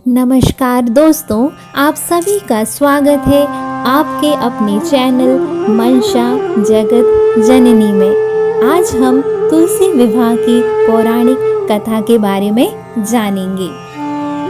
नमस्कार दोस्तों, आप सभी का स्वागत है आपके अपने चैनल मनसा जगत जननी में। आज हम तुलसी विवाह की पौराणिक कथा के बारे में जानेंगे।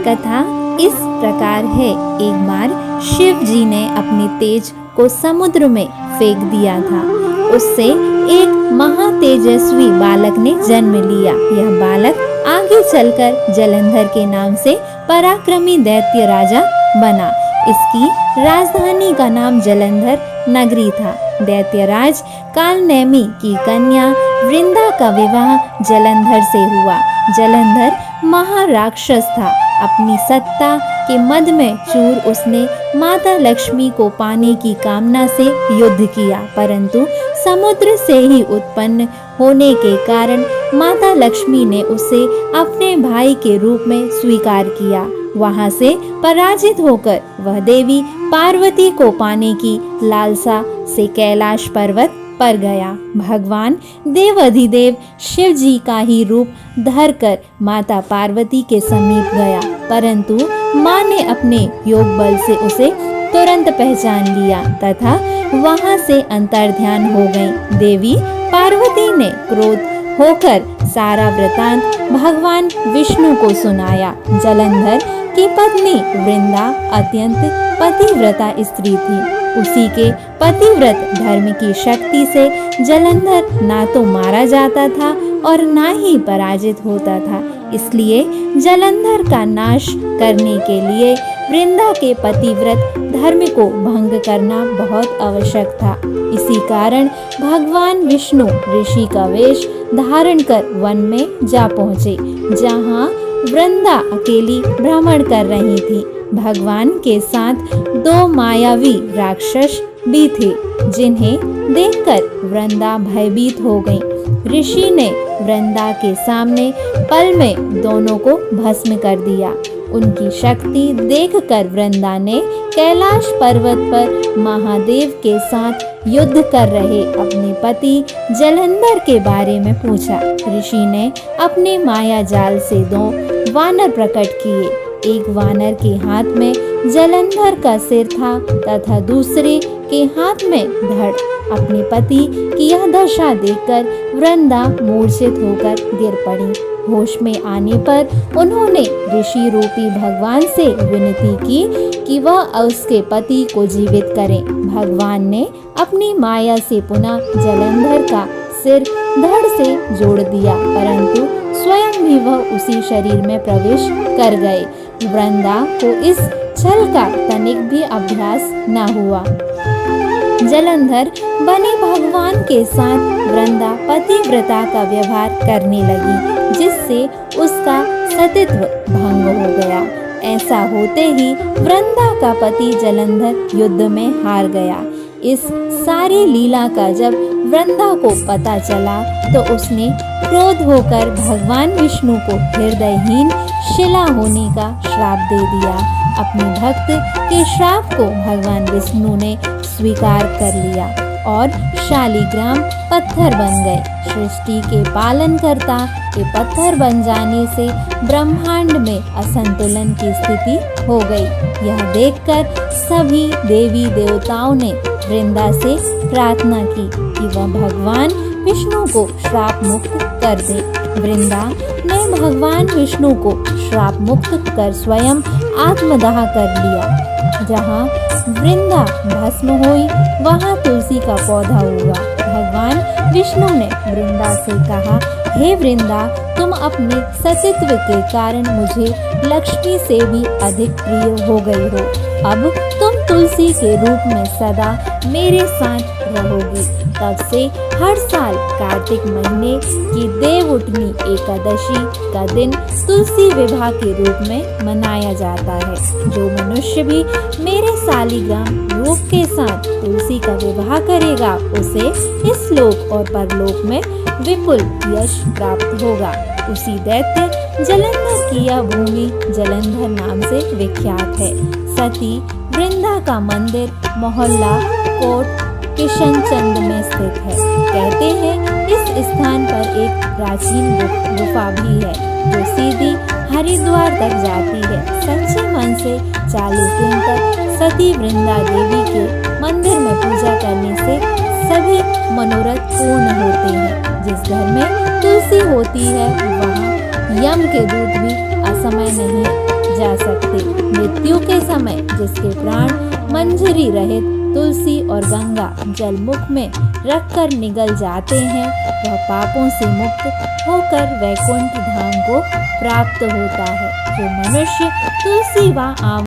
कथा इस प्रकार है। एक बार शिव जी ने अपने तेज को समुद्र में फेंक दिया था। उससे एक महातेजस्वी बालक ने जन्म लिया। यह बालक आगे चलकर जलंधर के नाम से पराक्रमी दैत्य राजा बना। इसकी राजधानी का नाम जलंधर नगरी था। दैत्यराज कालनेमी की कन्या वृंदा का विवाह जलंधर से हुआ। जलंधर महाराक्षस था। अपनी सत्ता के मद में चूर उसने माता लक्ष्मी को पाने की कामना से युद्ध किया, परंतु समुद्र से ही उत्पन्न होने के कारण माता लक्ष्मी ने उसे अपने भाई के रूप में स्वीकार किया। वहां से पराजित होकर वह देवी पार्वती को पाने की लालसा से कैलाश पर्वत पर गया। भगवान देवाधिदेव शिव जी का ही रूप धरकर माता पार्वती के समीप गया, परंतु मां ने अपने योग बल से उसे तुरंत पहचान लिया तथा वहां से अंतर्ध्यान हो गई। देवी पार्वती ने क्रोध होकर सारा वृतांत भगवान विष्णु को सुनाया। जलंधर की पत्नी वृंदा अत्यंत पतिव्रता स्त्री थी। उसी के पतिव्रत धर्म की शक्ति से जलंधर ना तो मारा जाता था और ना ही पराजित होता था। इसलिए जलंधर का नाश करने के लिए वृंदा के पतिव्रत धर्म को भंग करना बहुत आवश्यक था। इसी कारण भगवान विष्णु ऋषि का वेश धारण कर वन में जा पहुँचे, जहाँ वृंदा अकेली भ्रमण कर रही थी। भगवान के साथ दो मायावी राक्षस भी थे, जिन्हें देखकर वृंदा भयभीत हो गई। ऋषि ने वृंदा के सामने पल में दोनों को भस्म कर दिया। उनकी शक्ति देखकर वृंदा ने कैलाश पर्वत पर महादेव के साथ युद्ध कर रहे अपने पति जलंधर के बारे में पूछा। ऋषि ने अपने माया जाल से दो वानर प्रकट किए। एक वानर के हाथ में जलंधर का सिर था तथा दूसरे के हाथ में धड़। अपने पति की यह दशा देखकर वृंदा मूर्छित होकर गिर पड़ी। होश में आने पर उन्होंने ऋषि रूपी भगवान से विनती की कि वह उसके पति को जीवित करें। भगवान ने अपनी माया से पुनः जलंधर का सिर धड़ से जोड़ दिया, परंतु स्वयं भी वह उसी शरीर में प्रवेश कर गए। वृंदा को इस छल का तनिक भी अभ्यास न हुआ। जलंधर बने भगवान के साथ वृंदा पतिव्रता का व्यवहार करने लगी, जिससे उसका सतीत्व भंग हो गया। ऐसा होते ही वृंदा का पति जलंधर युद्ध में हार गया। इस सारी लीला का जब वृंदा को पता चला तो उसने क्रोध होकर भगवान विष्णु को हृदयहीन शिला होने का श्राप दे दिया। अपने भक्त के श्राप को भगवान विष्णु ने स्वीकार कर लिया और शालिग्राम पत्थर बन गए। सृष्टि के पालनकर्ता के पत्थर बन जाने से ब्रह्मांड में असंतुलन की स्थिति हो गई। यह देखकर सभी देवी देवताओं ने वृंदा से प्रार्थना की कि वह भगवान विष्णु को श्राप मुक्त कर दे। वृंदा ने भगवान विष्णु को श्राप मुक्त कर स्वयं आत्मदाह कर लिया। जहाँ वृंदा भस्म हुई वहाँ तुलसी का पौधा हुआ। भगवान विष्णु ने वृंदा से कहा, हे वृंदा, तुम अपने सतीत्व के कारण मुझे लक्ष्मी से भी अधिक प्रिय हो गई हो। अब तुम तुलसी के रूप में सदा मेरे साथ रहोगी। तब से हर साल कार्तिक महीने की देवउठनी एकादशी का दिन तुलसी विवाह के रूप में मनाया जाता है। जो मनुष्य भी मेरे शालिग्राम रूप के साथ तुलसी का विवाह करेगा, उसे इस लोक और परलोक में विपुल यश प्राप्त होगा। उसी दैत्य जलंधर की यह भूमि जलंधर नाम से विख्यात है। सती वृंदा का मंदिर मोहल्ला कोट किशनचंद में स्थित है। कहते हैं इस स्थान पर एक प्राचीन गुफा भी है जो सीधी हरिद्वार तक जाती है। सच्ची सती वृंदा देवी के मंदिर में पूजा करने से सभी मनोरथ पूर्ण होते हैं। जिस घर में तुलसी होती है वहाँ यम के दूत भी असमय नहीं जा सकते। मृत्यु के समय जिसके प्राण मंजरी रहित तुलसी और गंगा जल मुख में रखकर निगल जाते हैं, वह पापों से मुक्त होकर वैकुंठ धाम को प्राप्त होता है। जो मनुष्य तुलसी व